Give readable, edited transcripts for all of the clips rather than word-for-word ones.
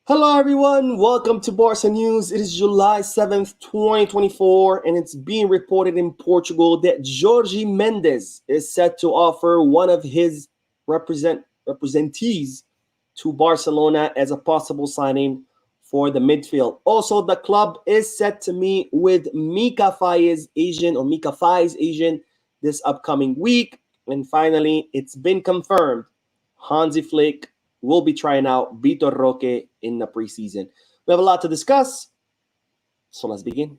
Hello everyone, welcome to Barca News. It is July 7th, 2024, and it's being reported in Portugal that Jorge Mendes is set to offer one of his representees to Barcelona as a possible signing for the midfield. Also, the club is set to meet with Mika Faye's agent this upcoming week. And finally, it's been confirmed. Hansi Flick will be trying out Vitor Roque in the preseason. We have a lot to discuss, so let's begin.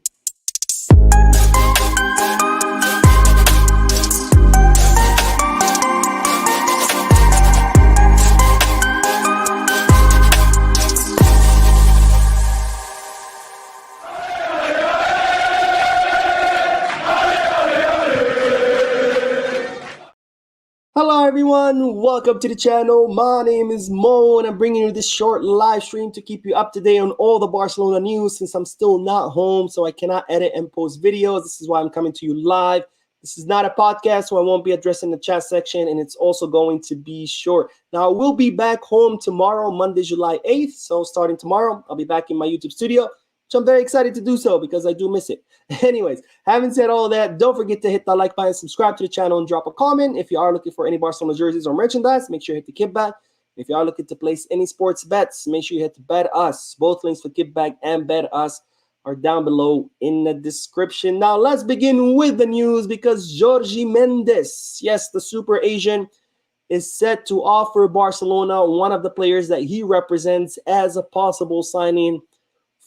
Hello everyone, welcome to the channel. My name is Mo and I'm bringing you this short live stream to keep you up to date on all the Barcelona news since I'm still not home, so I cannot edit and post videos. This is why I'm coming to you live. This is not a podcast, so I won't be addressing the chat section, and it's also going to be short. Now, I will be back home tomorrow, Monday, July 8th. So starting tomorrow, I'll be back in my YouTube studio, which I'm very excited to do so because I do miss it. Anyways, having said all that, don't forget to hit that like button, subscribe to the channel, and drop a comment. If you are looking for any Barcelona jerseys or merchandise, make sure you hit the kickback. If you are looking to place any sports bets, make sure you hit the Bet Us. Both links for kickback and Bet Us are down below in the description. Now, let's begin with the news because Jorge Mendes, yes, the super Asian, is set to offer Barcelona one of the players that he represents as a possible signing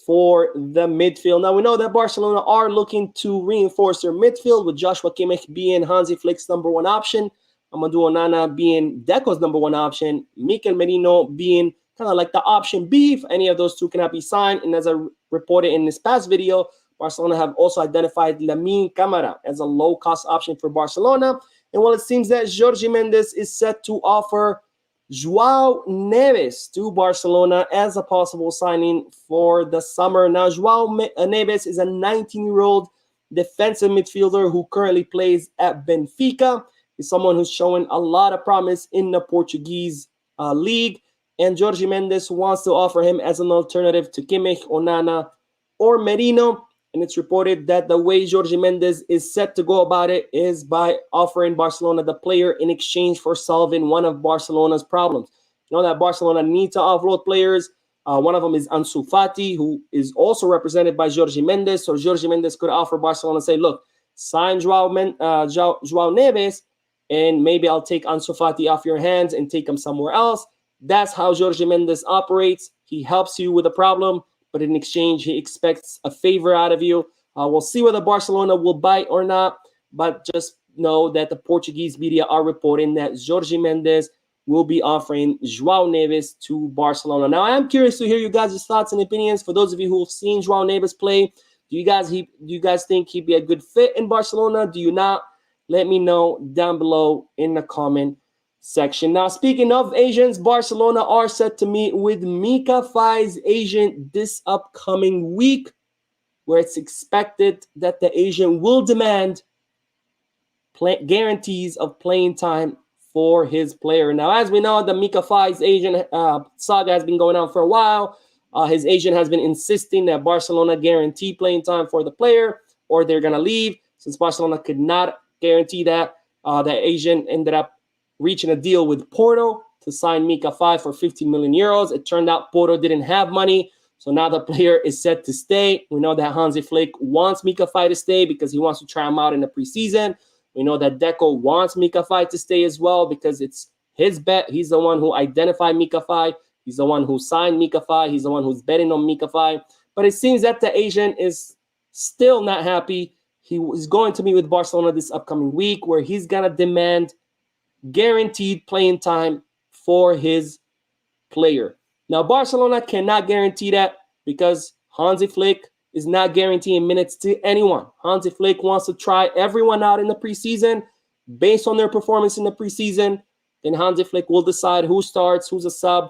for the midfield. Now, we know that Barcelona are looking to reinforce their midfield with Joshua Kimmich being Hansi Flick's number one option, Amadou Onana being Deco's number one option, Mikel Merino being kind of like the option B if any of those two cannot be signed. And as I reported in this past video, Barcelona have also identified Lamine Camara as a low-cost option for Barcelona. And while it seems that Jorge Mendes is set to offer Joao Neves to Barcelona as a possible signing for the summer. Now, Joao Neves is a 19-year-old defensive midfielder who currently plays at Benfica. He's someone who's showing a lot of promise in the Portuguese league, and Jorge Mendes wants to offer him as an alternative to Kimmich, Onana, or Merino. And it's reported that the way Jorge Mendes is set to go about it is by offering Barcelona the player in exchange for solving one of Barcelona's problems. You know that Barcelona need to offload players. One of them is Ansu Fati, who is also represented by Jorge Mendes. So Jorge Mendes could offer Barcelona and say, look, sign Joao Neves, and maybe I'll take Ansu Fati off your hands and take him somewhere else. That's how Jorge Mendes operates. He helps you with a problem, but in exchange, he expects a favor out of you. We'll see whether Barcelona will bite or not, but just know that the Portuguese media are reporting that Jorge Mendes will be offering Joao Neves to Barcelona. Now, I am curious to hear you guys' thoughts and opinions. For those of you who have seen Joao Neves play, do you guys think he'd be a good fit in Barcelona? Do you not? Let me know down below in the comment section. Now, speaking of Asians, Barcelona are set to meet with Mika Faye's agent this upcoming week, where it's expected that the agent will demand guarantees of playing time for his player. Now, as we know, the Mika Faye's agent saga has been going on for a while. His agent has been insisting that Barcelona guarantee playing time for the player or they're going to leave. Since Barcelona could not guarantee that, the agent ended up reaching a deal with Porto to sign Mika Faye for 15 million euros. It turned out Porto didn't have money, so now the player is set to stay. We know that Hansi Flick wants Mika Faye to stay because he wants to try him out in the preseason. We know that Deco wants Mika Faye to stay as well because it's his bet. He's the one who identified Mika Faye. He's the one who signed Mika Faye. He's the one who's betting on Mika Faye. But it seems that the agent is still not happy. He is going to meet with Barcelona this upcoming week where he's going to demand guaranteed playing time for his player. Now, Barcelona cannot guarantee that because Hansi Flick is not guaranteeing minutes to anyone. Hansi Flick wants to try everyone out in the preseason. Based on their performance in the preseason, then Hansi Flick will decide who starts, who's a sub,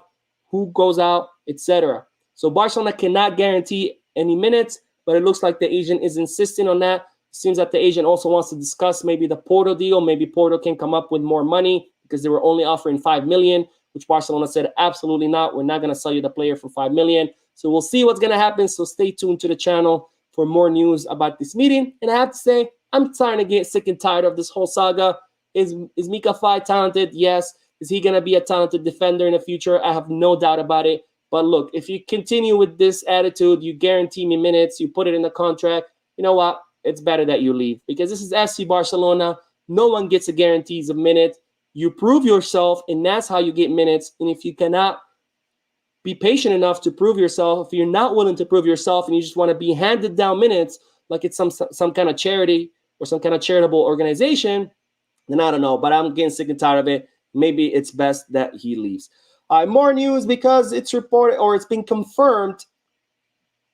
who goes out, etc. So Barcelona cannot guarantee any minutes, but it looks like the agent is insisting on that. Seems that the agent also wants to discuss maybe the Porto deal. Maybe Porto can come up with more money because they were only offering 5 million, which Barcelona said, absolutely not. We're not going to sell you the player for 5 million. So we'll see what's going to happen. So stay tuned to the channel for more news about this meeting. And I have to say, I'm starting to get sick and tired of this whole saga. Is Mika Faye talented? Yes. Is he going to be a talented defender in the future? I have no doubt about it. But look, if you continue with this attitude, you guarantee me minutes, you put it in the contract, you know what? It's better that you leave, because this is FC Barcelona. No one gets a guarantees of minutes. You prove yourself, and that's how you get minutes. And if you cannot be patient enough to prove yourself, if you're not willing to prove yourself and you just want to be handed down minutes like it's some kind of charity or some kind of charitable organization, then I don't know. But I'm getting sick and tired of it. Maybe it's best that he leaves. More news, because it's reported, or it's been confirmed,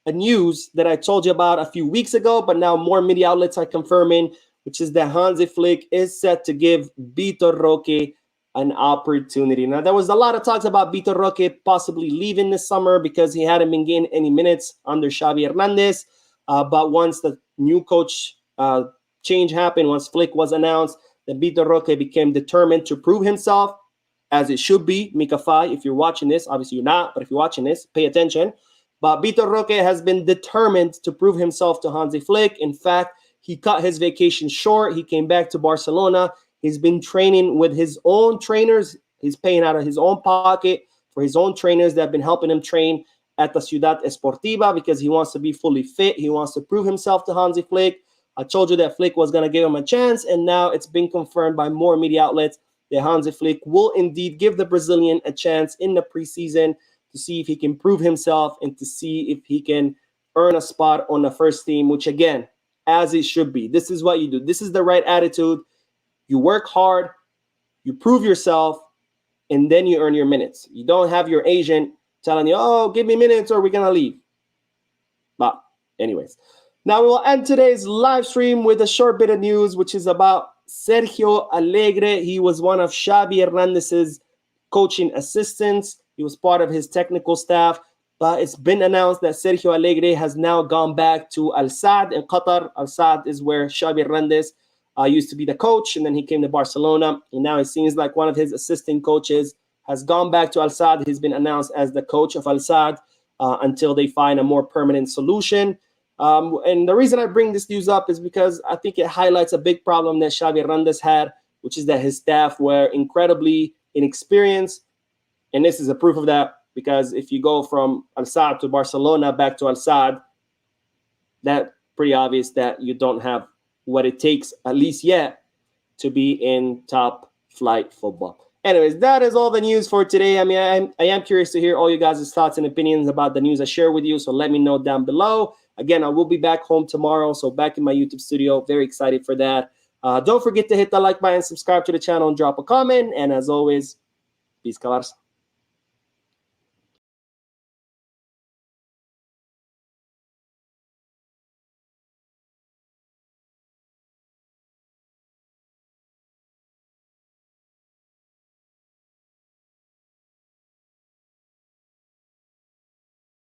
a news that I told you about a few weeks ago, but now more media outlets are confirming, which is that Hansi Flick is set to give Vitor Roque an opportunity. Now, there was a lot of talks about Vitor Roque possibly leaving this summer because he hadn't been getting any minutes under Xavi Hernandez. But once the new coach change happened, once Flick was announced, then Vitor Roque became determined to prove himself, as it should be. Mika Faye, if you're watching this, obviously you're not, but if you're watching this, pay attention. But Vitor Roque has been determined to prove himself to Hansi Flick. In fact, he cut his vacation short. He came back to Barcelona. He's been training with his own trainers. He's paying out of his own pocket for his own trainers that have been helping him train at the Ciudad Esportiva, because he wants to be fully fit. He wants to prove himself to Hansi Flick. I told you that Flick was going to give him a chance, and now it's been confirmed by more media outlets that Hansi Flick will indeed give the Brazilian a chance in the preseason to see if he can prove himself and to see if he can earn a spot on the first team, which, again, as it should be. This is what you do. This is the right attitude. You work hard, you prove yourself, and then you earn your minutes. You don't have your agent telling you, oh, give me minutes or we're going to leave. But anyways, now we will end today's live stream with a short bit of news, which is about Serio Alre. He was one of Xavi Hernandez's coaching assistants. He was part of his technical staff, but it's been announced that Serio Alre has now gone back to Al Sadd in Qatar. Al Sadd is where Xavi Hernandez used to be the coach, and then he came to Barcelona, and now it seems like one of his assistant coaches has gone back to Al Sadd. He's been announced as the coach of Al Sadd until they find a more permanent solution. And the reason I bring this news up is because I think it highlights a big problem that Xavi Hernandez had, which is that his staff were incredibly inexperienced. And this is a proof of that, because if you go from Al Sadd to Barcelona back to Al Sadd, that's pretty obvious that you don't have what it takes, at least yet, to be in top flight football. Anyways, that is all the news for today. I mean, I am curious to hear all you guys' thoughts and opinions about the news I share with you, so let me know down below. Again, I will be back home tomorrow, so back in my YouTube studio. Very excited for that. Don't forget to hit the like button, subscribe to the channel, and drop a comment. And as always, peace, Barça.